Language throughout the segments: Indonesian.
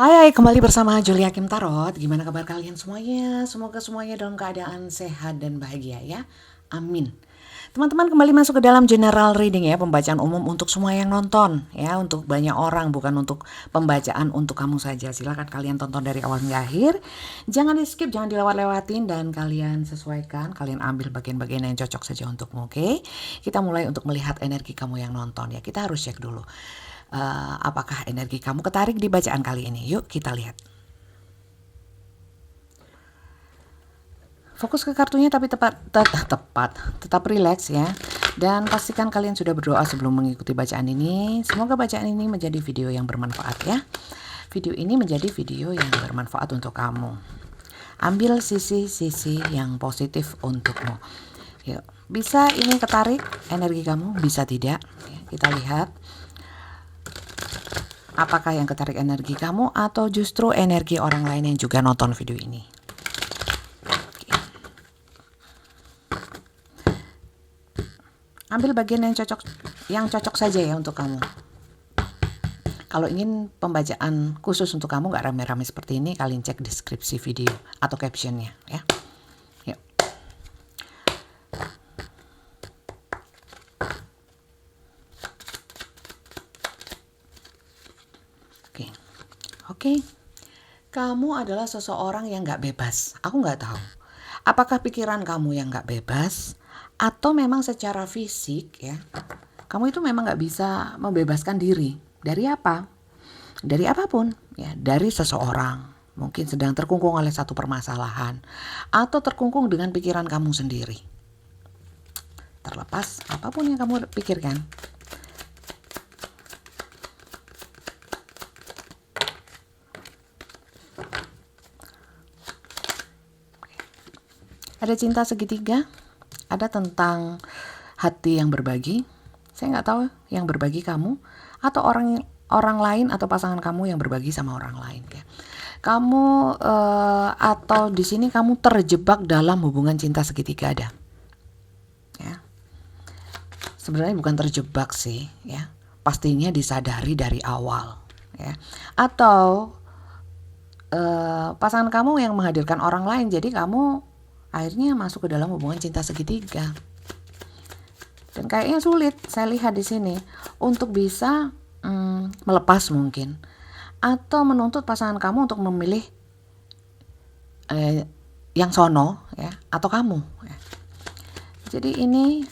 Hai, kembali bersama Julia Kim Tarot. Gimana kabar kalian semuanya? Semoga semuanya dalam keadaan sehat dan bahagia ya. Amin. Teman-teman kembali masuk ke dalam general reading ya, pembacaan umum untuk semua yang nonton ya, untuk banyak orang, bukan untuk pembacaan untuk kamu saja. Silakan kalian tonton dari awal hingga akhir. Jangan di skip, jangan dilewat-lewatin, dan kalian sesuaikan, kalian ambil bagian-bagian yang cocok saja untukmu, oke? Kita mulai untuk melihat energi kamu yang nonton ya. Kita harus cek dulu. Apakah energi kamu ketarik di bacaan kali ini? Yuk kita lihat. Fokus ke kartunya tapi tetap rileks ya. Dan pastikan kalian sudah berdoa sebelum mengikuti bacaan ini. Semoga bacaan ini menjadi video yang bermanfaat ya. Video ini menjadi video yang bermanfaat untuk kamu. Ambil sisi-sisi yang positif untukmu. Yuk, bisa ini ketarik energi kamu, bisa tidak. Ya, kita lihat. Apakah yang ketarik energi kamu atau justru energi orang lain yang juga nonton video ini? Ambil bagian yang cocok saja ya untuk kamu. Kalau ingin pembacaan khusus untuk kamu nggak rame-rame seperti ini, kalian cek deskripsi video atau captionnya ya. Yuk. Oke. Kamu adalah seseorang yang nggak bebas. Aku nggak tahu. Apakah pikiran kamu yang nggak bebas atau memang secara fisik ya, kamu itu memang nggak bisa membebaskan diri dari apa? Dari apapun ya, dari seseorang. Mungkin sedang terkungkung oleh satu permasalahan atau terkungkung dengan pikiran kamu sendiri. Terlepas apapun yang kamu pikirkan. Ada cinta segitiga, ada tentang hati yang berbagi. Saya nggak tahu yang berbagi kamu atau orang lain atau pasangan kamu yang berbagi sama orang lain ya. Kamu atau di sini kamu terjebak dalam hubungan cinta segitiga ada. Ya. Sebenarnya bukan terjebak sih ya. Pastinya disadari dari awal ya. Atau pasangan kamu yang menghadirkan orang lain, jadi kamu akhirnya masuk ke dalam hubungan cinta segitiga. Dan kayaknya sulit saya lihat di sini untuk bisa melepas mungkin, atau menuntut pasangan kamu untuk memilih yang sono ya, atau kamu ya. Jadi ini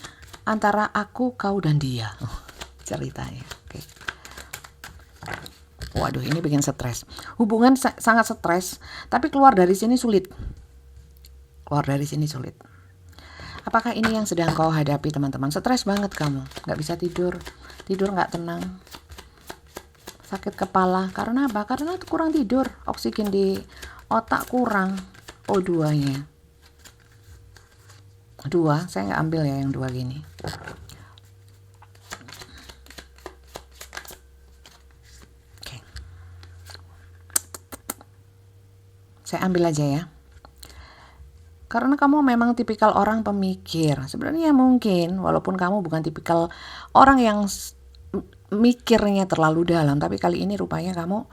antara aku, kau, dan dia ceritanya. Oke. Waduh, ini bikin stres. Hubungan sangat stres, tapi keluar dari sini sulit. Apakah ini yang sedang kau hadapi teman-teman? Stres banget kamu, gak bisa tidur gak tenang, sakit kepala. Karena apa? Karena kurang tidur, oksigen di otak kurang. O2-nya 2, saya gak ambil ya yang 2 gini. Oke. Saya ambil aja ya. Karena kamu memang tipikal orang pemikir. Sebenarnya mungkin walaupun kamu bukan tipikal orang yang mikirnya terlalu dalam, tapi kali ini rupanya kamu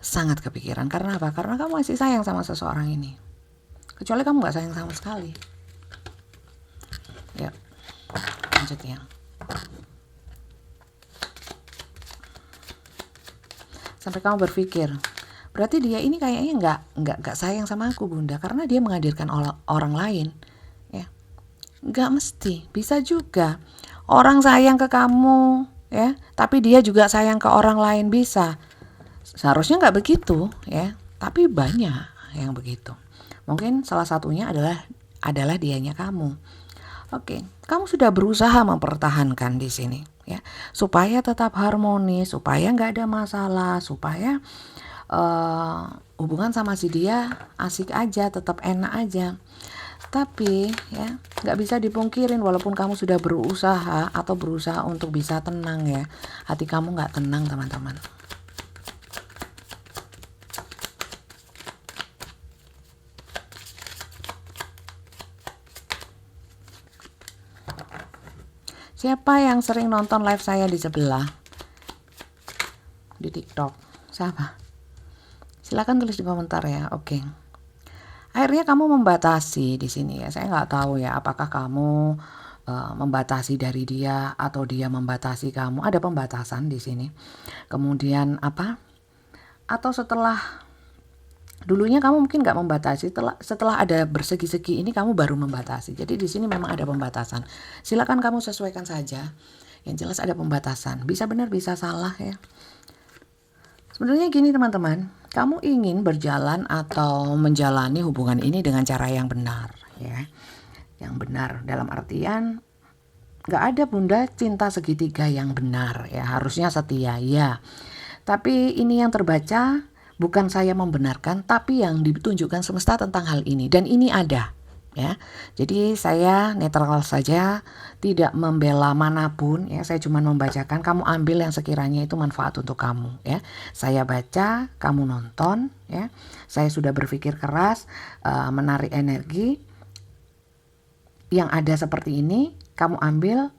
sangat kepikiran. Karena apa? Karena kamu masih sayang sama seseorang ini. Kecuali kamu gak sayang sama sekali. Ya, lanjut ya. Sampai kamu berpikir, berarti dia ini kayaknya nggak sayang sama aku, Bunda, karena dia menghadirkan orang lain ya. Nggak mesti, bisa juga orang sayang ke kamu ya, tapi dia juga sayang ke orang lain, bisa. Seharusnya nggak begitu ya, tapi banyak yang begitu. Mungkin salah satunya adalah dianya kamu. Oke, kamu sudah berusaha mempertahankan di sini ya, supaya tetap harmonis, supaya nggak ada masalah, supaya hubungan sama si dia asik aja, tetap enak aja. Tapi ya nggak bisa dipungkirin, walaupun kamu sudah berusaha untuk bisa tenang ya, hati kamu nggak tenang teman-teman. Siapa yang sering nonton live saya di sebelah di TikTok? Siapa? Silakan tulis di komentar ya. Oke. Akhirnya kamu membatasi di sini ya. Saya nggak tahu ya apakah kamu membatasi dari dia atau dia membatasi kamu. Ada pembatasan di sini. Kemudian apa? Atau setelah dulunya kamu mungkin nggak membatasi, setelah ada bersegi-segi ini kamu baru membatasi. Jadi di sini memang ada pembatasan. Silakan kamu sesuaikan saja. Yang jelas ada pembatasan. Bisa benar, bisa salah ya. Sebenarnya gini teman-teman, kamu ingin berjalan atau menjalani hubungan ini dengan cara yang benar ya. Yang benar dalam artian nggak ada bunda cinta segitiga yang benar ya, harusnya setia ya. Tapi ini yang terbaca, bukan saya membenarkan, tapi yang ditunjukkan semesta tentang hal ini. Dan ini ada ya. Jadi saya netral saja, tidak membela manapun ya. Saya cuma membacakan, kamu ambil yang sekiranya itu manfaat untuk kamu ya. Saya baca, kamu nonton ya. Saya sudah berpikir keras, menarik energi. Yang ada seperti ini, kamu ambil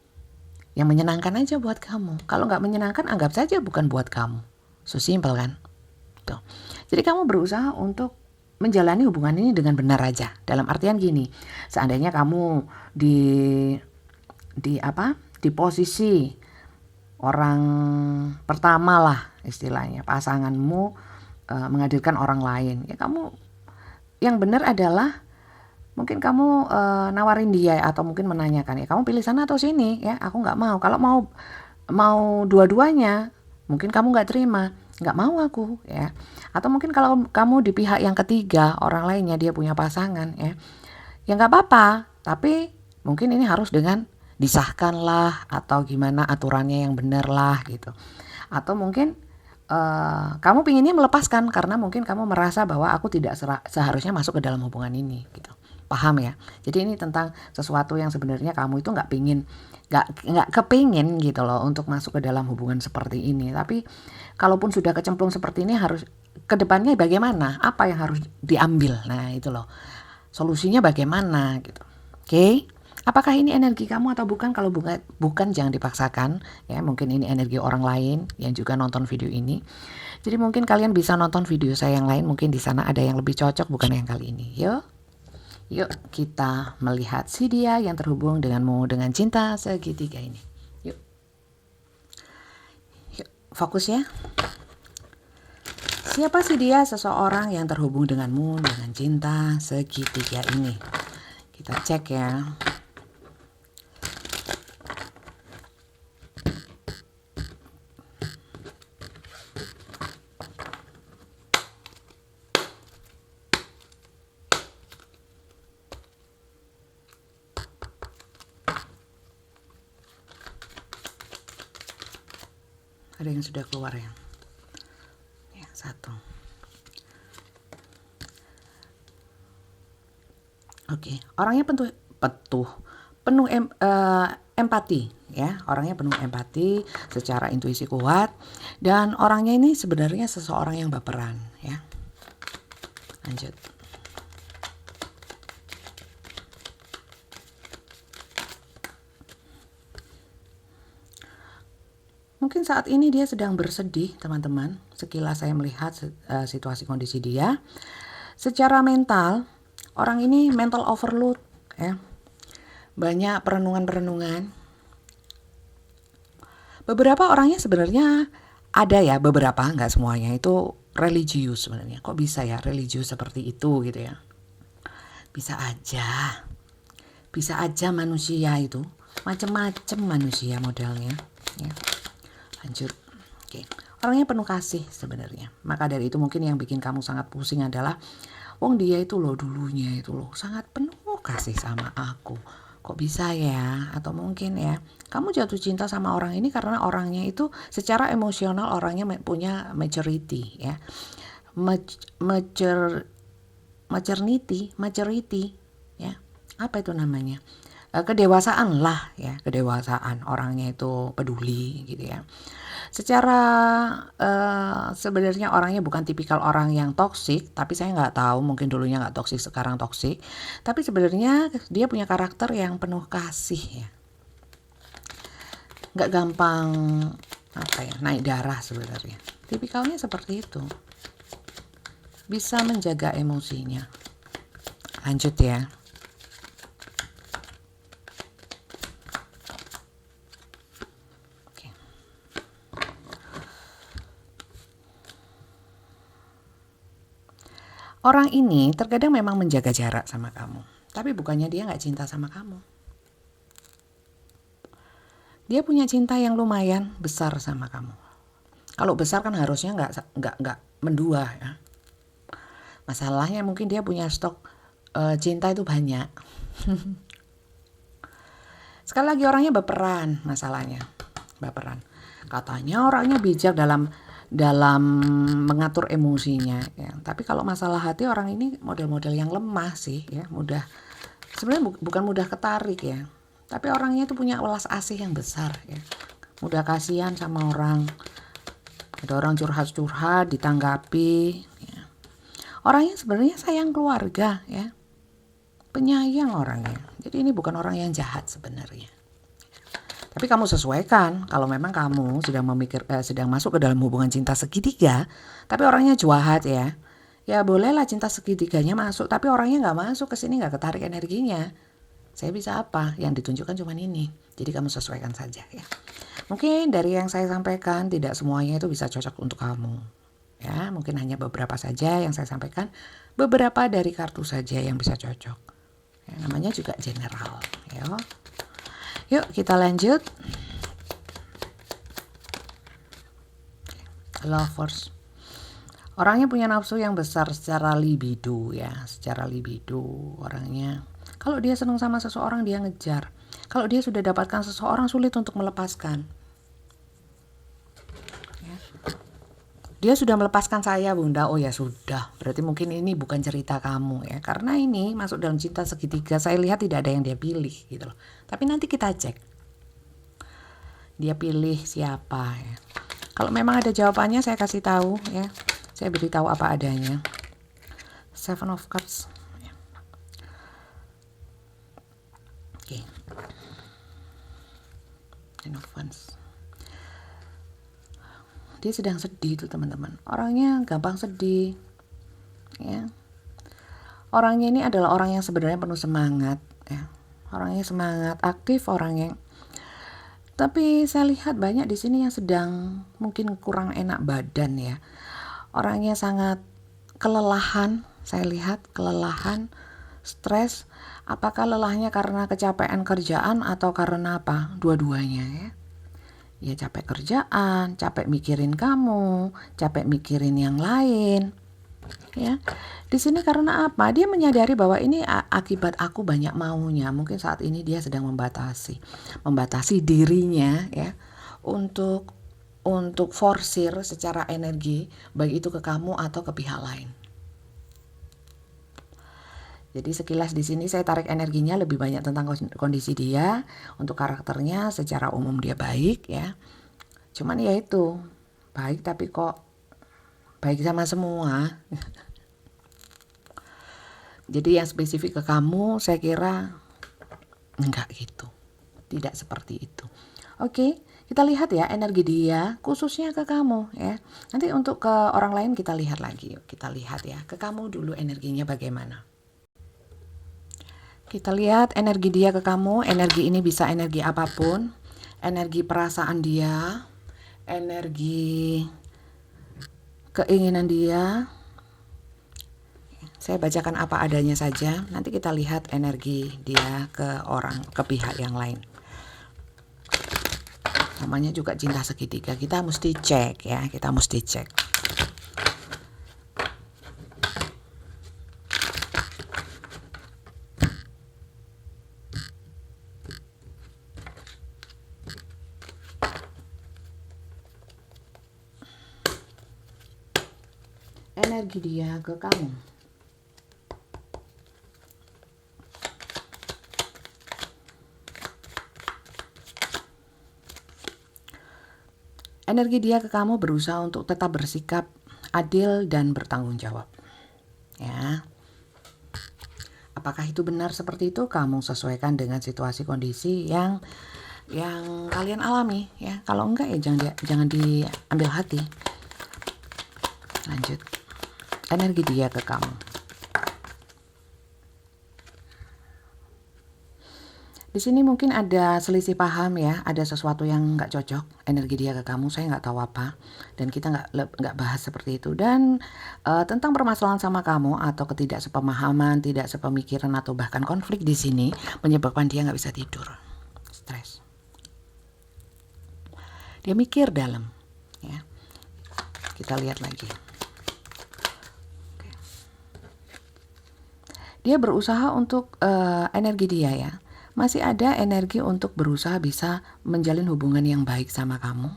yang menyenangkan aja buat kamu. Kalau nggak menyenangkan, anggap saja bukan buat kamu. So simple kan? Tuh. Jadi kamu berusaha untuk menjalani hubungan ini dengan benar aja. Dalam artian gini, seandainya kamu di posisi orang pertama lah istilahnya, pasanganmu menghadirkan orang lain. Ya kamu yang benar adalah mungkin kamu nawarin dia atau mungkin menanyakan ya, kamu pilih sana atau sini ya, aku nggak mau. Kalau mau dua-duanya, mungkin kamu nggak terima, nggak mau aku ya. Atau mungkin kalau kamu di pihak yang ketiga, orang lainnya dia punya pasangan ya nggak apa-apa. Tapi mungkin ini harus dengan disahkan lah atau gimana aturannya yang benar lah gitu. Atau mungkin kamu pinginnya melepaskan karena mungkin kamu merasa bahwa aku tidak seharusnya masuk ke dalam hubungan ini gitu. Paham ya? Jadi ini tentang sesuatu yang sebenarnya kamu itu nggak kepingin gitu loh untuk masuk ke dalam hubungan seperti ini. Tapi kalaupun sudah kecemplung seperti ini, harus kedepannya bagaimana? Apa yang harus diambil? Nah itu loh, solusinya bagaimana gitu. Oke? Apakah ini energi kamu atau bukan? Kalau bukan jangan dipaksakan ya. Mungkin ini energi orang lain yang juga nonton video ini. Jadi mungkin kalian bisa nonton video saya yang lain. Mungkin di sana ada yang lebih cocok, bukan yang kali ini. Yuk kita melihat si dia yang terhubung denganmu dengan cinta segitiga ini. Yuk fokus ya. Siapa sih dia, seseorang yang terhubung denganmu dengan cinta segitiga ini? Kita cek ya. Ada yang sudah keluar ya? Ya, satu. Oke, orangnya penuh empati ya. Orangnya penuh empati, secara intuisi kuat, dan orangnya ini sebenarnya seseorang yang baperan ya. Lanjut. Mungkin saat ini dia sedang bersedih, teman-teman. Sekilas saya melihat situasi kondisi dia. Secara mental, orang ini mental overload ya. Banyak perenungan-perenungan. Beberapa orangnya sebenarnya ada ya, beberapa, nggak semuanya itu religius sebenarnya. Kok bisa ya religius seperti itu gitu ya? Bisa aja manusia itu macam-macam manusia modelnya ya. Lanjut. Oke. Orangnya penuh kasih sebenarnya. Maka dari itu mungkin yang bikin kamu sangat pusing adalah dia itu loh dulunya itu loh sangat penuh kasih sama aku. Kok bisa ya? Atau mungkin ya, kamu jatuh cinta sama orang ini karena orangnya itu secara emosional orangnya punya maturity ya. Maturity ya. Apa itu namanya? Kedewasaan lah ya, kedewasaan, orangnya itu peduli gitu ya. Secara sebenarnya orangnya bukan tipikal orang yang toksik, tapi saya nggak tahu, mungkin dulunya nggak toksik, sekarang toksik. Tapi sebenarnya dia punya karakter yang penuh kasih ya, nggak gampang naik darah sebenarnya. Tipikalnya seperti itu. bisa menjaga emosinya. Lanjut ya. Oke. Orang ini terkadang memang menjaga jarak sama kamu, tapi bukannya dia nggak cinta sama kamu. Dia punya cinta yang lumayan besar sama kamu. Kalau besar kan harusnya nggak mendua ya. Masalahnya mungkin dia punya stok cinta itu banyak. Sekali lagi orangnya baperan, masalahnya baperan. Katanya orangnya bijak dalam mengatur emosinya ya. Tapi kalau masalah hati orang ini model-model yang lemah sih ya, sebenarnya bukan mudah ketarik ya. Tapi orangnya itu punya welas asih yang besar ya. Mudah kasihan sama orang. Ada orang curhat-curhat ditanggapi ya. Orangnya sebenarnya sayang keluarga ya. Penyayang orangnya. Jadi ini bukan orang yang jahat sebenarnya. Tapi kamu sesuaikan kalau memang kamu sedang masuk ke dalam hubungan cinta segitiga, tapi orangnya jahat ya. Ya bolehlah cinta segitiganya masuk, tapi orangnya nggak masuk ke sini, nggak ketarik energinya. Saya bisa apa? Yang ditunjukkan cuma ini. Jadi kamu sesuaikan saja ya. Mungkin dari yang saya sampaikan tidak semuanya itu bisa cocok untuk kamu. Ya, mungkin hanya beberapa saja yang saya sampaikan. Beberapa dari kartu saja yang bisa cocok. Ya, namanya juga general. Ya. Yuk kita lanjut. Lovers. Orangnya punya nafsu yang besar secara libido ya, secara libido orangnya. Kalau dia senang sama seseorang dia ngejar. Kalau dia sudah dapatkan seseorang sulit untuk melepaskan. Ya. Dia sudah melepaskan saya bunda, oh ya sudah. Berarti mungkin ini bukan cerita kamu ya. Karena ini masuk dalam cinta segitiga saya lihat tidak ada yang dia pilih gitu loh. Tapi nanti kita cek. Dia pilih siapa ya. Kalau memang ada jawabannya saya kasih tahu ya. Saya beritahu apa adanya. Seven of Cups. Oke. Ten of Wands. Dia sedang sedih tuh teman-teman. Orangnya gampang sedih. Ya. Orangnya ini adalah orang yang sebenarnya penuh semangat ya. Orangnya semangat, aktif orangnya. Tapi saya lihat banyak di sini yang sedang mungkin kurang enak badan ya. Orangnya sangat kelelahan, saya lihat kelelahan, stres. Apakah lelahnya karena kecapean kerjaan atau karena apa? Dua-duanya ya. Ya capek kerjaan, capek mikirin kamu, capek mikirin yang lain. Ya. Di sini karena apa? Dia menyadari bahwa ini akibat aku banyak maunya. Mungkin saat ini dia sedang membatasi dirinya ya untuk forsir secara energi baik itu ke kamu atau ke pihak lain. Jadi sekilas di sini saya tarik energinya lebih banyak tentang kondisi dia, untuk karakternya secara umum dia baik ya. Cuman ya itu, baik tapi kok baik sama semua. Jadi yang spesifik ke kamu saya kira enggak gitu. Tidak seperti itu. Oke, kita lihat ya energi dia khususnya ke kamu ya. Nanti untuk ke orang lain kita lihat lagi. Yuk, kita lihat ya. Ke kamu dulu energinya bagaimana. Kita lihat energi dia ke kamu. Energi ini bisa energi apapun. Energi perasaan dia, energi keinginan dia. Saya bacakan apa adanya saja. Nanti kita lihat energi dia ke pihak yang lain. Namanya juga cinta segitiga. Kita mesti cek ya. Kita mesti cek. Energi dia ke kamu. Energi dia ke kamu berusaha untuk tetap bersikap adil dan bertanggung jawab. Ya. Apakah itu benar seperti itu? Kamu sesuaikan dengan situasi kondisi yang kalian alami ya. Kalau enggak ya jangan diambil hati. Lanjut. energi dia ke kamu. Di sini mungkin ada selisih paham ya, ada sesuatu yang nggak cocok energi dia ke kamu, saya nggak tahu apa, dan kita nggak bahas seperti itu. Dan tentang permasalahan sama kamu atau ketidaksepemahaman, tidak sepemikiran atau bahkan konflik di sini menyebabkan dia nggak bisa tidur, stres. Dia mikir dalam, ya. Kita lihat lagi. Oke. Dia berusaha untuk energi dia ya. Masih ada energi untuk berusaha bisa menjalin hubungan yang baik sama kamu.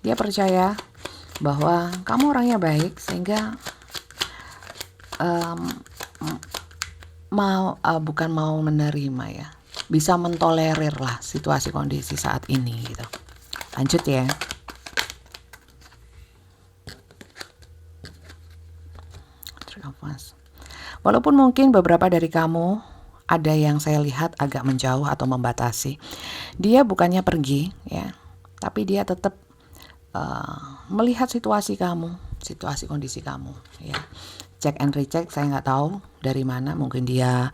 Dia percaya bahwa kamu orangnya baik sehingga bukan mau menerima ya, bisa mentolerir lah situasi kondisi saat ini gitu. Lanjut ya. Walaupun mungkin beberapa dari kamu ada yang saya lihat agak menjauh atau membatasi, dia bukannya pergi ya, tapi dia tetap melihat situasi kamu, situasi kondisi kamu ya. Check and recheck, saya nggak tahu dari mana, mungkin dia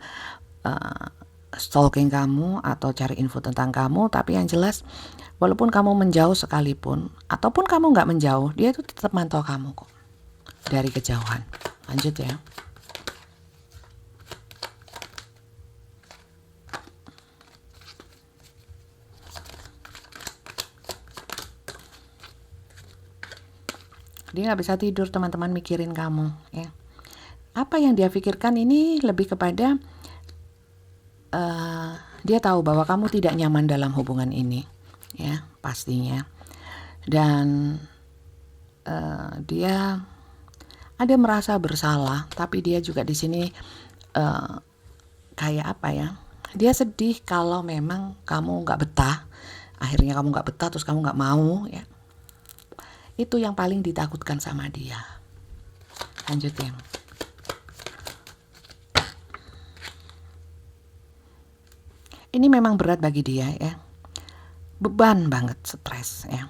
stalking kamu atau cari info tentang kamu, tapi yang jelas walaupun kamu menjauh sekalipun ataupun kamu nggak menjauh, dia tuh tetap mantau kamu kok dari kejauhan. Lanjut ya. Dia nggak bisa tidur teman-teman mikirin kamu ya. Apa yang dia pikirkan ini lebih kepada dia tahu bahwa kamu tidak nyaman dalam hubungan ini ya, pastinya. Dan dia ada merasa bersalah, tapi dia juga di sini kayak apa ya, dia sedih kalau memang kamu nggak betah, akhirnya kamu nggak betah terus kamu nggak mau ya. Itu yang paling ditakutkan sama dia. Lanjut ya. Ini memang berat bagi dia ya. Beban banget, stres ya.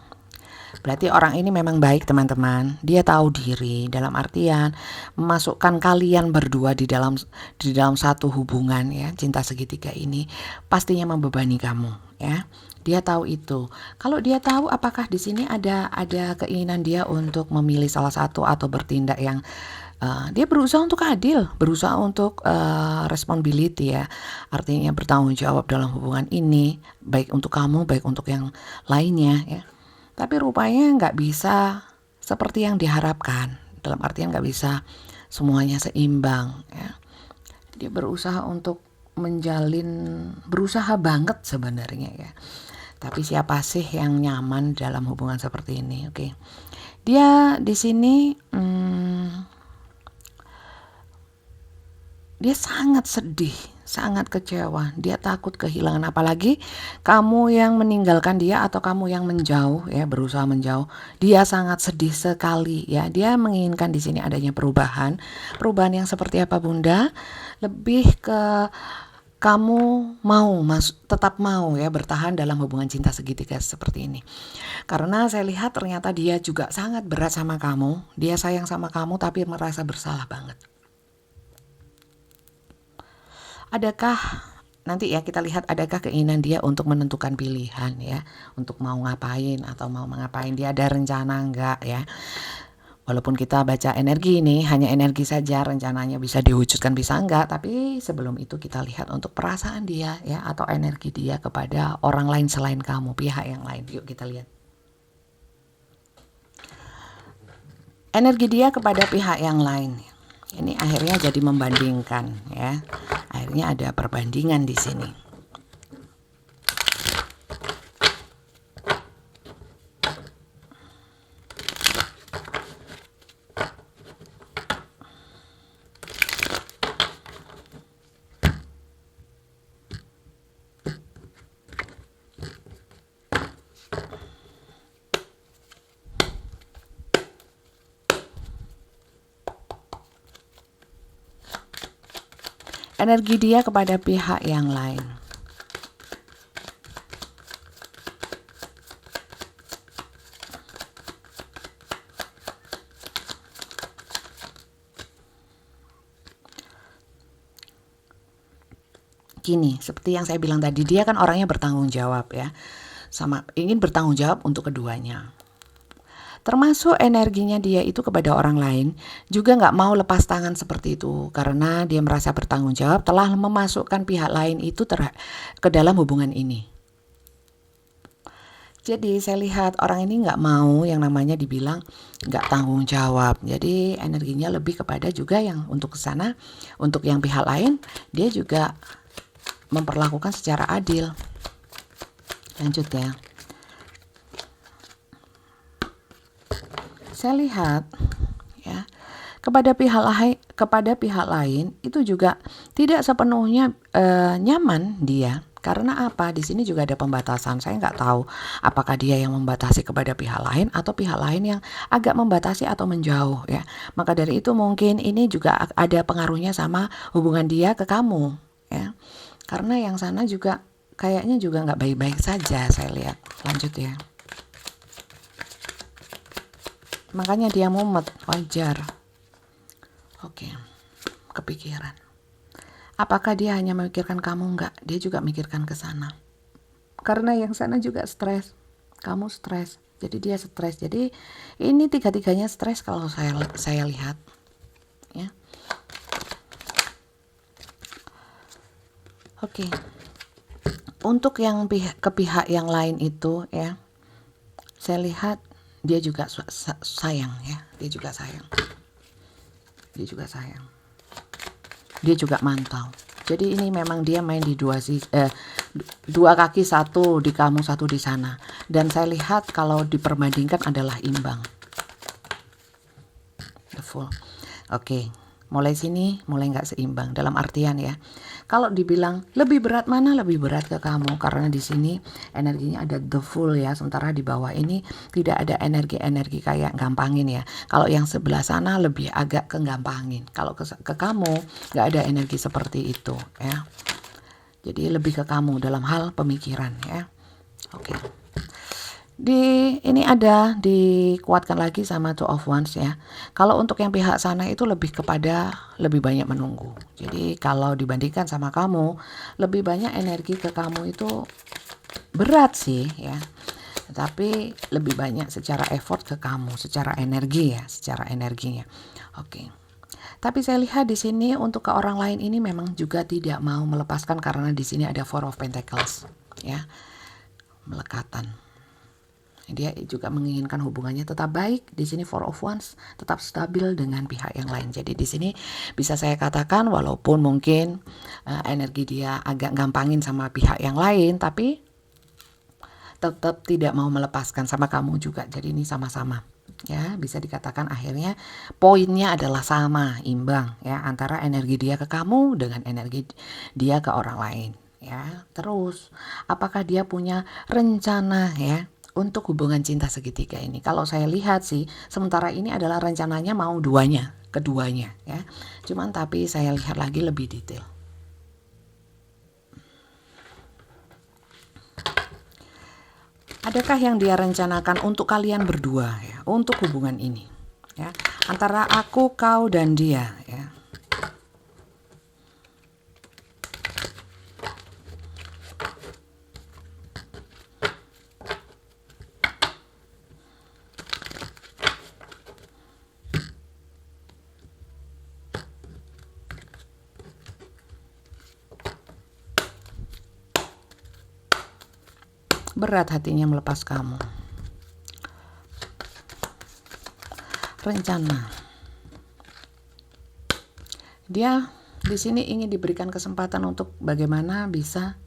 Berarti orang ini memang baik teman-teman. Dia tahu diri, dalam artian memasukkan kalian berdua di dalam satu hubungan ya, cinta segitiga ini pastinya membebani kamu ya. Dia tahu itu. Kalau dia tahu, apakah di sini ada keinginan dia untuk memilih salah satu atau bertindak yang dia berusaha untuk adil, berusaha untuk responsibility ya, artinya bertanggung jawab dalam hubungan ini, baik untuk kamu, baik untuk yang lainnya ya. Tapi rupanya nggak bisa seperti yang diharapkan, dalam artian nggak bisa semuanya seimbang ya. Dia berusaha untuk berusaha banget sebenarnya ya. Tapi siapa sih yang nyaman dalam hubungan seperti ini? Oke. Dia di sini dia sangat sedih, sangat kecewa. Dia takut kehilangan, apalagi kamu yang meninggalkan dia atau kamu yang menjauh ya, berusaha menjauh. Dia sangat sedih sekali ya. Dia menginginkan di sini adanya perubahan. Perubahan yang seperti apa, Bunda? Lebih ke kamu tetap mau ya bertahan dalam hubungan cinta segitiga seperti ini. Karena saya lihat ternyata dia juga sangat berat sama kamu. Dia sayang sama kamu tapi merasa bersalah banget. Adakah nanti ya kita lihat adakah keinginan dia untuk menentukan pilihan ya, untuk mau ngapain atau mau mengapain, dia ada rencana enggak ya. Walaupun kita baca energi ini hanya energi saja, rencananya bisa diwujudkan bisa enggak, tapi sebelum itu kita lihat untuk perasaan dia ya, atau energi dia kepada orang lain selain kamu, pihak yang lain. Yuk kita lihat. Energi dia kepada pihak yang lain. Ini akhirnya jadi membandingkan ya. Akhirnya ada perbandingan di sini. Energi dia kepada pihak yang lain. Gini, seperti yang saya bilang tadi, dia kan orangnya bertanggung jawab ya, sama ingin bertanggung jawab untuk keduanya. Termasuk energinya dia itu kepada orang lain, juga nggak mau lepas tangan seperti itu, karena dia merasa bertanggung jawab telah memasukkan pihak lain itu ke dalam hubungan ini. Jadi saya lihat orang ini nggak mau yang namanya dibilang nggak tanggung jawab. Jadi energinya lebih kepada juga yang untuk ke sana, untuk yang pihak lain, dia juga memperlakukan secara adil. Lanjut ya. Saya lihat ya, kepada pihak lain itu juga tidak sepenuhnya nyaman dia. Karena apa? Di sini juga ada pembatasan. Saya nggak tahu apakah dia yang membatasi kepada pihak lain atau pihak lain yang agak membatasi atau menjauh ya. Maka dari itu mungkin ini juga ada pengaruhnya sama hubungan dia ke kamu ya. Karena yang sana juga kayaknya juga nggak baik-baik saja saya lihat. Lanjut ya. Makanya dia mumet, wajar. Oke, kepikiran. Apakah dia hanya memikirkan kamu? Enggak, dia juga mikirkan ke sana. Karena yang sana juga stres, kamu stres, jadi dia stres. Jadi ini tiga-tiganya stres kalau saya lihat, ya. Oke, untuk yang ke pihak yang lain itu ya, saya lihat dia juga sayang ya, dia juga sayang, dia juga mantau. Jadi ini memang dia main di dua kaki, satu di kamu, satu di sana. Dan saya lihat kalau diperbandingkan adalah imbang. The Fool. Oke, mulai sini mulai nggak seimbang dalam artian ya. Kalau dibilang lebih berat mana, lebih berat ke kamu karena di sini energinya ada The Fool ya, sementara di bawah ini tidak ada energi-energi kayak gampangin ya. Kalau yang sebelah sana lebih agak kegampangin. Kalau ke kamu nggak ada energi seperti itu ya. Jadi lebih ke kamu dalam hal pemikiran ya. Oke. Ini ada dikuatkan lagi sama Two of Wands ya. Kalau untuk yang pihak sana itu lebih kepada lebih banyak menunggu. Jadi kalau dibandingkan sama kamu, lebih banyak energi ke kamu itu berat sih ya. Tapi lebih banyak secara effort ke kamu, secara energi ya, secara energinya. Oke. Tapi saya lihat di sini untuk ke orang lain ini memang juga tidak mau melepaskan karena di sini ada Four of Pentacles ya. Melekatan. Dia juga menginginkan hubungannya tetap baik. Di sini Four of Wands tetap stabil dengan pihak yang lain. Jadi di sini bisa saya katakan walaupun mungkin energi dia agak gampangin sama pihak yang lain, tapi tetap tidak mau melepaskan sama kamu juga. Jadi ini sama-sama. Ya, bisa dikatakan akhirnya poinnya adalah sama, imbang ya, antara energi dia ke kamu dengan energi dia ke orang lain ya. Terus apakah dia punya rencana ya untuk hubungan cinta segitiga ini? Kalau saya lihat sih, sementara ini adalah rencananya mau keduanya ya. Cuman tapi saya lihat lagi lebih detail. Adakah yang dia rencanakan untuk kalian berdua ya, untuk hubungan ini ya, antara aku, kau, dan dia ya. Berat hatinya melepas kamu. Rencana. Dia di sini ingin diberikan kesempatan untuk bagaimana bisa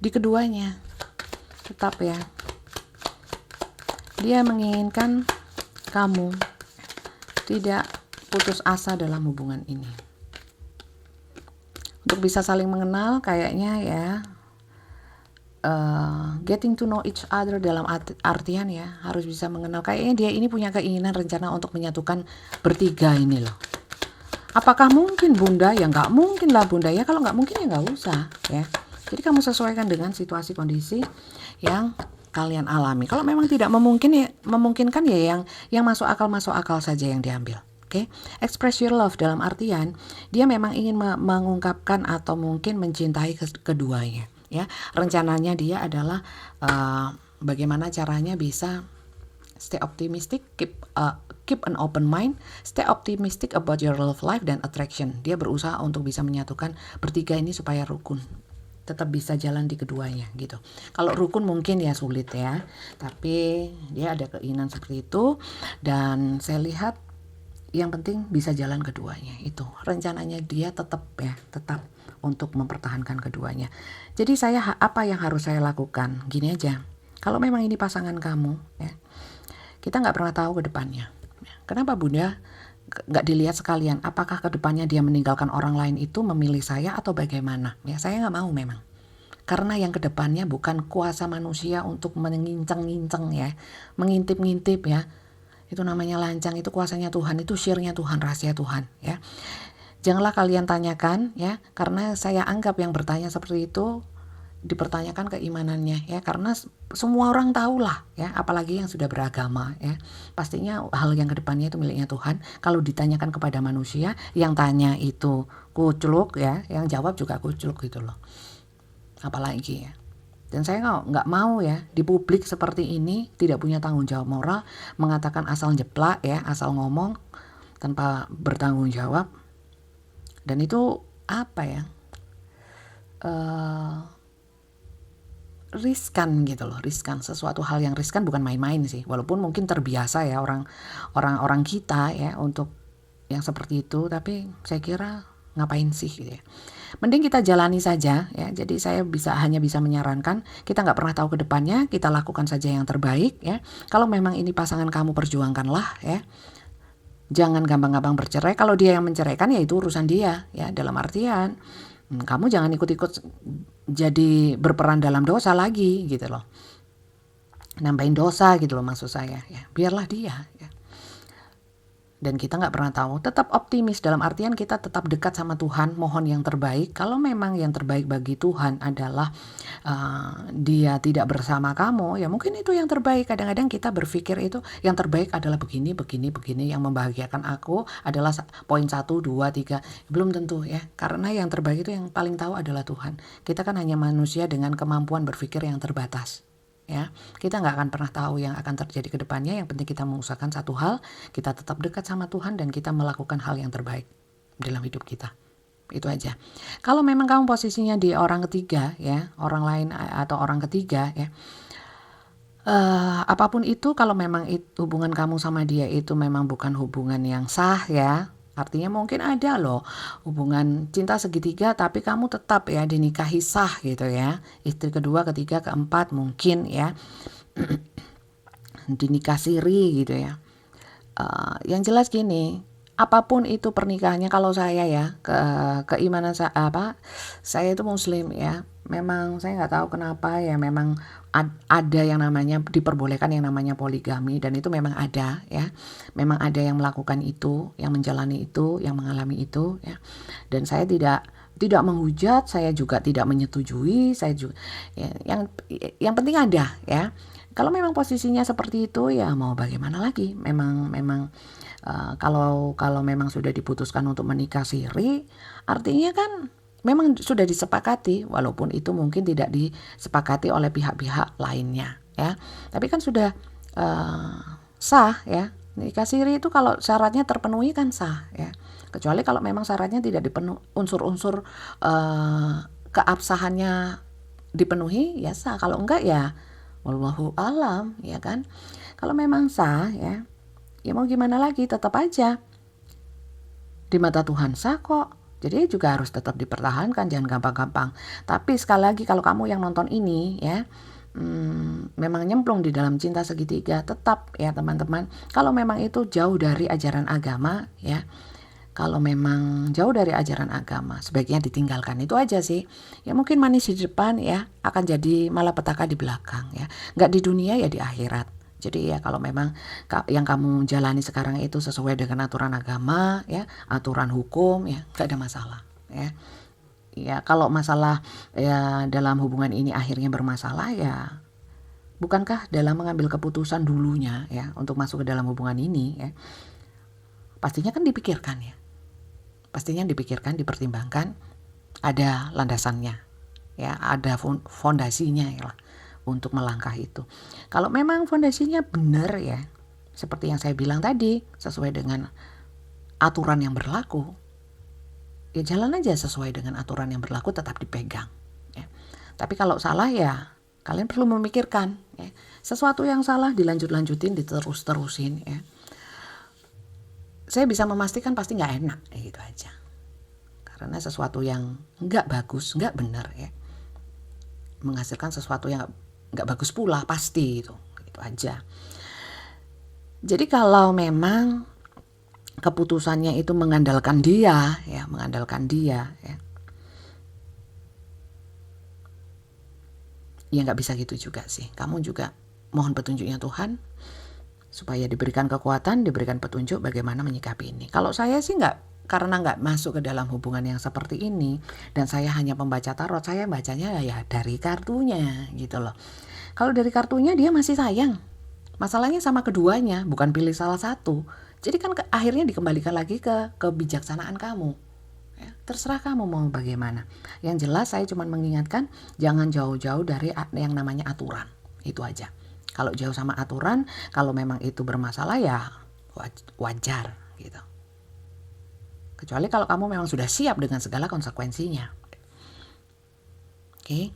di keduanya. Tetap ya. Dia menginginkan kamu tidak putus asa dalam hubungan ini. Untuk bisa saling mengenal kayaknya ya, getting to know each other dalam artian ya, harus bisa mengenal. Kayaknya dia ini punya keinginan rencana untuk menyatukan bertiga ini loh. Apakah mungkin Bunda? Ya nggak mungkin lah Bunda ya. Kalau nggak mungkin ya nggak usah ya. Jadi kamu sesuaikan dengan situasi kondisi yang kalian alami. Kalau memang tidak memungkinkan ya yang masuk akal saja yang diambil. Oke, express your love dalam artian dia memang ingin mengungkapkan atau mungkin mencintai keduanya. Ya, rencananya dia adalah bagaimana caranya bisa stay optimistic, keep an open mind, stay optimistic about your love life dan attraction. Dia berusaha untuk bisa menyatukan bertiga ini supaya rukun, tetap bisa jalan di keduanya gitu. Kalau rukun mungkin ya sulit ya, tapi dia ada keinginan seperti itu, dan saya lihat yang penting bisa jalan keduanya. Itu rencananya dia tetap untuk mempertahankan keduanya. Jadi apa yang harus saya lakukan? Gini aja, kalau memang ini pasangan kamu ya, kita nggak pernah tahu ke depannya. Kenapa Bunda nggak dilihat sekalian apakah ke depannya dia meninggalkan orang lain itu memilih saya atau bagaimana? Ya saya nggak mau memang. Karena yang kedepannya bukan kuasa manusia untuk mengincang-ngincang ya, mengintip-ngintip ya. Itu namanya lancang, itu kuasanya Tuhan, itu share-nya Tuhan, rahasia Tuhan ya. Janganlah kalian tanyakan ya, karena saya anggap yang bertanya seperti itu dipertanyakan keimanannya ya, karena semua orang tahulah ya, apalagi yang sudah beragama ya, pastinya hal yang kedepannya itu miliknya Tuhan. Kalau ditanyakan kepada manusia, yang tanya itu kucluk ya, yang jawab juga kucluk gitu loh, apalagi ya. Dan saya nggak mau ya di publik seperti ini, tidak punya tanggung jawab moral, mengatakan asal jeplak ya, asal ngomong tanpa bertanggung jawab. Dan itu apa ya, riskan gitu loh, riskan. Sesuatu hal yang riskan, bukan main-main sih, walaupun mungkin terbiasa ya orang kita ya untuk yang seperti itu, tapi saya kira ngapain sih gitu ya. Mending kita jalani saja ya. Jadi saya hanya bisa menyarankan, kita nggak pernah tahu ke depannya, kita lakukan saja yang terbaik ya. Kalau memang ini pasangan kamu, perjuangkanlah ya. Jangan gampang-gampang bercerai. Kalau dia yang menceraikan ya itu urusan dia ya, dalam artian kamu jangan ikut-ikut jadi berperan dalam dosa lagi gitu loh, nambahin dosa gitu loh maksud saya ya. Biarlah dia ya. Dan kita nggak pernah tahu, tetap optimis dalam artian kita tetap dekat sama Tuhan, mohon yang terbaik. Kalau memang yang terbaik bagi Tuhan adalah dia tidak bersama kamu, ya mungkin itu yang terbaik. Kadang-kadang kita berpikir itu yang terbaik adalah begini, yang membahagiakan aku adalah poin 1, 2, 3. Belum tentu ya, karena yang terbaik itu yang paling tahu adalah Tuhan. Kita kan hanya manusia dengan kemampuan berpikir yang terbatas. Ya, kita nggak akan pernah tahu yang akan terjadi ke depannya. Yang penting kita mengusahakan satu hal, kita tetap dekat sama Tuhan dan kita melakukan hal yang terbaik dalam hidup kita. Itu aja. Kalau memang kamu posisinya di orang ketiga ya, orang lain atau orang ketiga ya, apapun itu, kalau memang hubungan kamu sama dia itu memang bukan hubungan yang sah ya, artinya mungkin ada loh hubungan cinta segitiga tapi kamu tetap ya dinikahi sah gitu ya, istri kedua, ketiga, keempat mungkin ya, dinikah siri gitu ya. Yang jelas gini, apapun itu pernikahannya, kalau saya ya keimanan saya itu muslim ya, memang saya nggak tahu kenapa ya, memang ada yang namanya diperbolehkan yang namanya poligami, dan itu memang ada ya, memang ada yang melakukan itu, yang menjalani itu, yang mengalami itu ya. Dan saya tidak menghujat, saya juga tidak menyetujui, saya juga ya, yang penting ada ya. Kalau memang posisinya seperti itu ya mau bagaimana lagi, memang kalau memang sudah diputuskan untuk menikah siri, artinya kan memang sudah disepakati, walaupun itu mungkin tidak disepakati oleh pihak-pihak lainnya ya, tapi kan sudah sah ya. Nikah siri itu kalau syaratnya terpenuhi kan sah ya, kecuali kalau memang syaratnya tidak dipenuhi, unsur-unsur keabsahannya dipenuhi ya sah, kalau enggak ya wallahu alam ya kan. Kalau memang sah ya mau gimana lagi, tetap aja di mata Tuhan sah kok. Jadi juga harus tetap dipertahankan, jangan gampang-gampang. Tapi sekali lagi, kalau kamu yang nonton ini ya, memang nyemplung di dalam cinta segitiga, tetap ya teman-teman, kalau memang itu jauh dari ajaran agama ya, kalau memang jauh dari ajaran agama, sebaiknya ditinggalkan. Itu aja sih. Ya mungkin manis di depan ya, akan jadi malapetaka di belakang ya. Nggak di dunia ya di akhirat. Jadi ya kalau memang yang kamu jalani sekarang itu sesuai dengan aturan agama ya, aturan hukum ya, nggak ada masalah ya. Ya kalau masalah ya dalam hubungan ini akhirnya bermasalah ya, bukankah dalam mengambil keputusan dulunya ya untuk masuk ke dalam hubungan ini ya, pastinya kan dipikirkan ya. Pastinya dipikirkan, dipertimbangkan, ada landasannya, ya, ada fondasinya ya lah, untuk melangkah itu. Kalau memang fondasinya benar ya, seperti yang saya bilang tadi, sesuai dengan aturan yang berlaku, ya jalan aja sesuai dengan aturan yang berlaku, tetap dipegang. Ya. Tapi kalau salah ya kalian perlu memikirkan. Ya. Sesuatu yang salah dilanjut-lanjutin, diterus-terusin. Ya. Saya bisa memastikan pasti nggak enak, ya gitu aja. Karena sesuatu yang nggak bagus, nggak benar ya, menghasilkan sesuatu yang nggak bagus pula pasti itu aja. Jadi kalau memang keputusannya itu mengandalkan dia ya, ya nggak bisa gitu juga sih. Kamu juga mohon petunjuknya Tuhan supaya diberikan kekuatan, diberikan petunjuk bagaimana menyikapi ini. Kalau saya sih karena nggak masuk ke dalam hubungan yang seperti ini, dan saya hanya pembaca tarot, saya bacanya ya dari kartunya gitu loh. Kalau dari kartunya dia masih sayang, masalahnya sama keduanya, bukan pilih salah satu. Jadi kan akhirnya dikembalikan lagi ke kebijaksanaan kamu ya, terserah kamu mau bagaimana. Yang jelas saya cuma mengingatkan jangan jauh-jauh dari yang namanya aturan, itu aja. Kalau jauh sama aturan, kalau memang itu bermasalah ya wajar gitu. Kecuali kalau kamu memang sudah siap dengan segala konsekuensinya. Oke.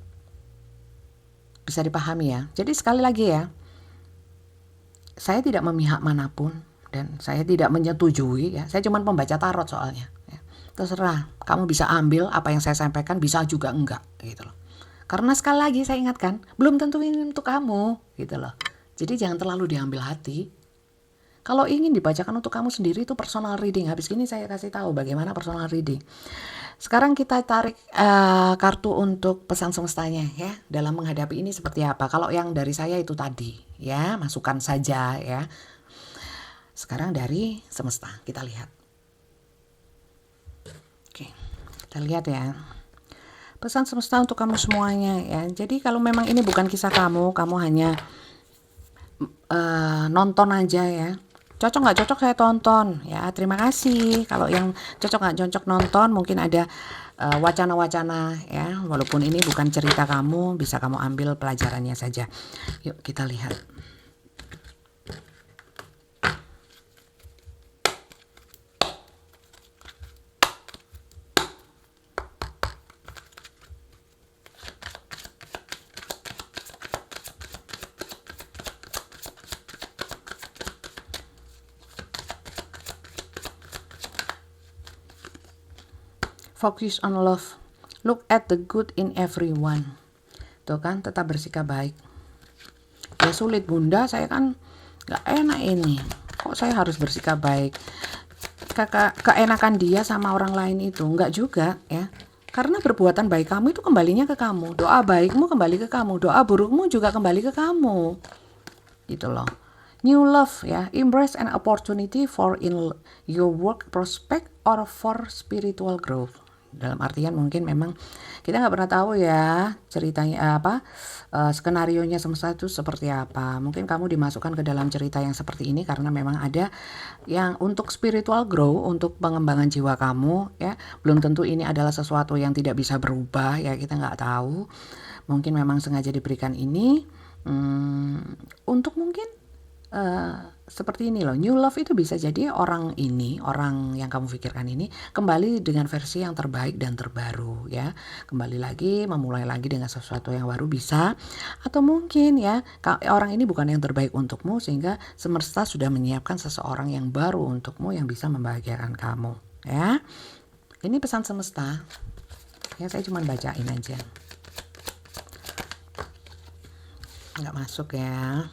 Bisa dipahami ya. Jadi sekali lagi ya, saya tidak memihak manapun dan saya tidak menyetujui ya. Saya cuma pembaca tarot soalnya. Ya. Terserah, kamu bisa ambil apa yang saya sampaikan, bisa juga enggak gitu loh. Karena sekali lagi saya ingatkan, belum tentu ini untuk kamu gitu loh. Jadi jangan terlalu diambil hati. Kalau ingin dibacakan untuk kamu sendiri itu personal reading. Habis ini saya kasih tahu bagaimana personal reading. Sekarang kita tarik kartu untuk pesan semestanya ya, dalam menghadapi ini seperti apa. Kalau yang dari saya itu tadi ya, masukan saja ya. Sekarang dari semesta kita lihat. Oke, kita lihat ya. Pesan semesta untuk kamu semuanya ya. Jadi kalau memang ini bukan kisah kamu hanya nonton aja ya. Cocok nggak cocok saya tonton ya. Terima kasih. Kalau yang cocok nggak cocok nonton, mungkin ada wacana-wacana ya. Walaupun ini bukan cerita kamu, bisa kamu ambil pelajarannya saja. Yuk kita lihat. Focus on love. Look at the good in everyone. Tuh kan, tetap bersikap baik. Ya sulit bunda, saya kan gak enak ini. Kok saya harus bersikap baik? Keenakan dia sama orang lain itu enggak juga ya. Karena perbuatan baik kamu itu kembalinya ke kamu. Doa baikmu kembali ke kamu. Doa burukmu juga kembali ke kamu. Gitu loh. New love ya, embrace an opportunity for in your work prospect or for spiritual growth. Dalam artian mungkin memang kita nggak pernah tahu ya ceritanya apa, skenarionya semesta itu seperti apa. Mungkin kamu dimasukkan ke dalam cerita yang seperti ini karena memang ada yang untuk spiritual grow, untuk pengembangan jiwa kamu ya. Belum tentu ini adalah sesuatu yang tidak bisa berubah ya, kita nggak tahu. Mungkin memang sengaja diberikan ini untuk mungkin seperti ini loh. New love itu bisa jadi orang yang kamu pikirkan ini kembali dengan versi yang terbaik dan terbaru ya. Kembali lagi, memulai lagi dengan sesuatu yang baru bisa. Atau mungkin ya, orang ini bukan yang terbaik untukmu sehingga semesta sudah menyiapkan seseorang yang baru untukmu yang bisa membahagiakan kamu ya. Ini pesan semesta. Ya saya cuma bacain aja. Nggak masuk ya.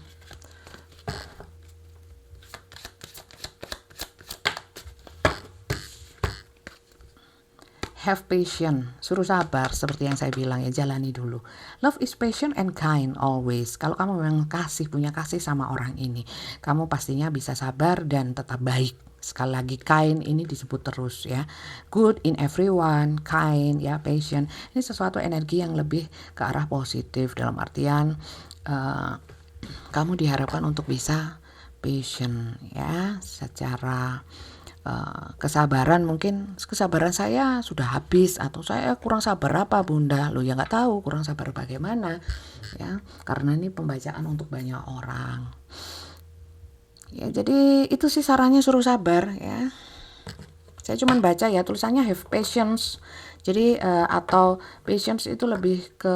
Have patience, suruh sabar seperti yang saya bilang ya, jalani dulu. Love is patient and kind always. Kalau kamu memang punya kasih sama orang ini, kamu pastinya bisa sabar dan tetap baik. Sekali lagi kind ini disebut terus ya. Good in everyone, kind ya, patient. Ini sesuatu energi yang lebih ke arah positif dalam artian kamu diharapkan untuk bisa patient ya, secara kesabaran, mungkin kesabaran saya sudah habis atau saya kurang sabar apa Bunda, lo ya nggak tahu kurang sabar bagaimana ya, karena ini pembacaan untuk banyak orang ya. Jadi itu sih sarannya, suruh sabar ya. Saya cuma baca ya tulisannya have patience, jadi atau patience itu lebih ke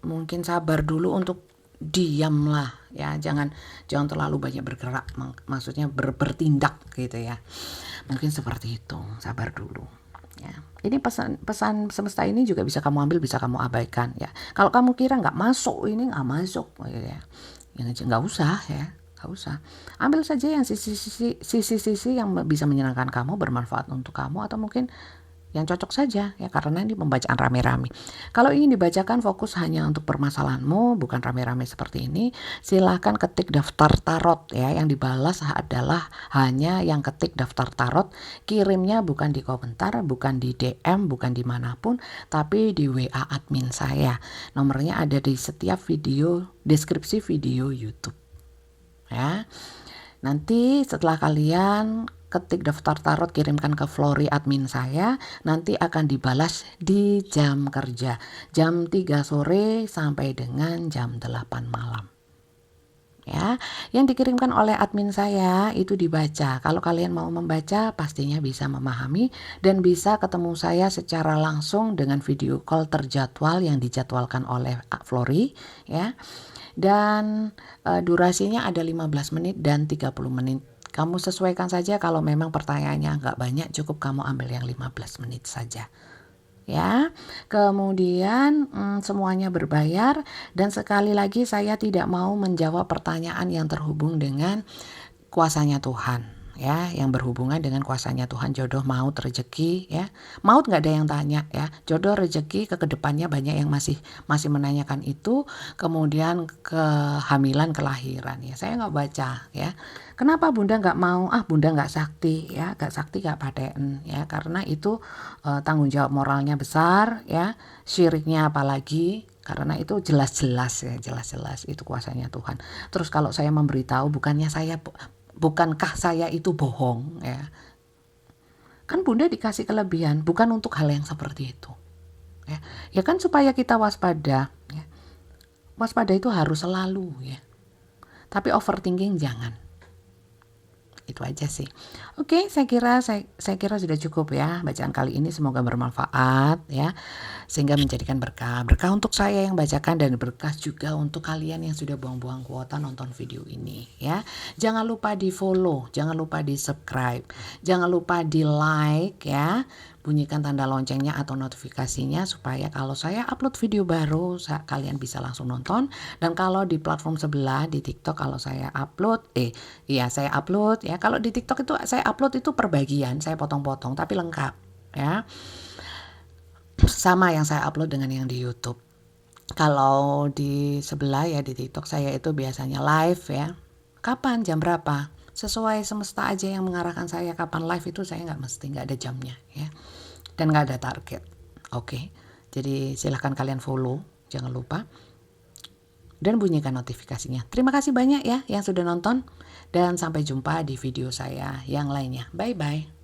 mungkin sabar dulu untuk diam lah ya, jangan terlalu banyak bergerak, maksudnya bertindak gitu ya, mungkin seperti itu, sabar dulu ya. Ini pesan semesta ini juga bisa kamu ambil, bisa kamu abaikan ya. Kalau kamu kira nggak masuk, ini nggak masuk gitu ya, nggak usah ya, nggak usah. Ambil saja yang sisi-sisi yang bisa menyenangkan kamu, bermanfaat untuk kamu, atau mungkin yang cocok saja ya, karena ini pembacaan rame-rame. Kalau ingin dibacakan fokus hanya untuk permasalahanmu, bukan rame-rame seperti ini, silahkan ketik daftar tarot ya. Yang dibalas adalah hanya yang ketik daftar tarot. Kirimnya bukan di komentar, bukan di DM, bukan dimanapun, tapi di WA admin saya. Nomornya ada di setiap video, deskripsi video YouTube ya. Nanti setelah kalian ketik daftar tarot, kirimkan ke Flory admin saya, nanti akan dibalas di jam kerja, jam 3 sore sampai dengan jam 8 malam ya. Yang dikirimkan oleh admin saya itu dibaca. Kalau kalian mau membaca, pastinya bisa memahami dan bisa ketemu saya secara langsung dengan video call terjadwal yang dijadwalkan oleh Flory ya. Dan durasinya ada 15 menit dan 30 menit. Kamu sesuaikan saja, kalau memang pertanyaannya nggak banyak, cukup kamu ambil yang 15 menit saja ya. Kemudian semuanya berbayar, dan sekali lagi saya tidak mau menjawab pertanyaan yang terhubung dengan kuasanya Tuhan ya, yang berhubungan dengan kuasanya Tuhan, jodoh, maut, rezeki ya. Maut nggak ada yang tanya ya, jodoh, rezeki, kedepannya banyak yang masih menanyakan itu. Kemudian kehamilan, kelahiran ya, saya nggak baca ya. Kenapa Bunda nggak mau? Bunda nggak sakti ya, nggak sakti nggak paten ya, karena itu tanggung jawab moralnya besar ya, syiriknya apalagi, karena itu jelas-jelas ya, jelas-jelas itu kuasanya Tuhan. Terus kalau saya memberitahu, bukankah saya itu bohong ya? Kan Bunda dikasih kelebihan bukan untuk hal yang seperti itu ya. Ya kan supaya kita waspada ya. Waspada itu harus selalu ya. Tapi overthinking jangan. Itu aja sih. Oke, saya kira sudah cukup ya bacaan kali ini, semoga bermanfaat ya, sehingga menjadikan berkah untuk saya yang bacakan, dan berkah juga untuk kalian yang sudah buang-buang kuota nonton video ini ya. Jangan lupa di follow, jangan lupa di subscribe, jangan lupa di like ya. Bunyikan tanda loncengnya atau notifikasinya supaya kalau saya upload video baru kalian bisa langsung nonton. Dan kalau di platform sebelah di TikTok, kalau saya upload saya upload ya. Kalau di TikTok itu saya upload itu per bagian, saya potong-potong tapi lengkap ya. Sama yang saya upload dengan yang di YouTube. Kalau di sebelah ya di TikTok saya itu biasanya live ya. Kapan, jam berapa? Sesuai semesta aja yang mengarahkan saya kapan live, itu saya nggak ada jamnya ya, dan nggak ada target. Oke, jadi silahkan kalian follow, jangan lupa, dan bunyikan notifikasinya. Terima kasih banyak ya yang sudah nonton, dan sampai jumpa di video saya yang lainnya. Bye bye.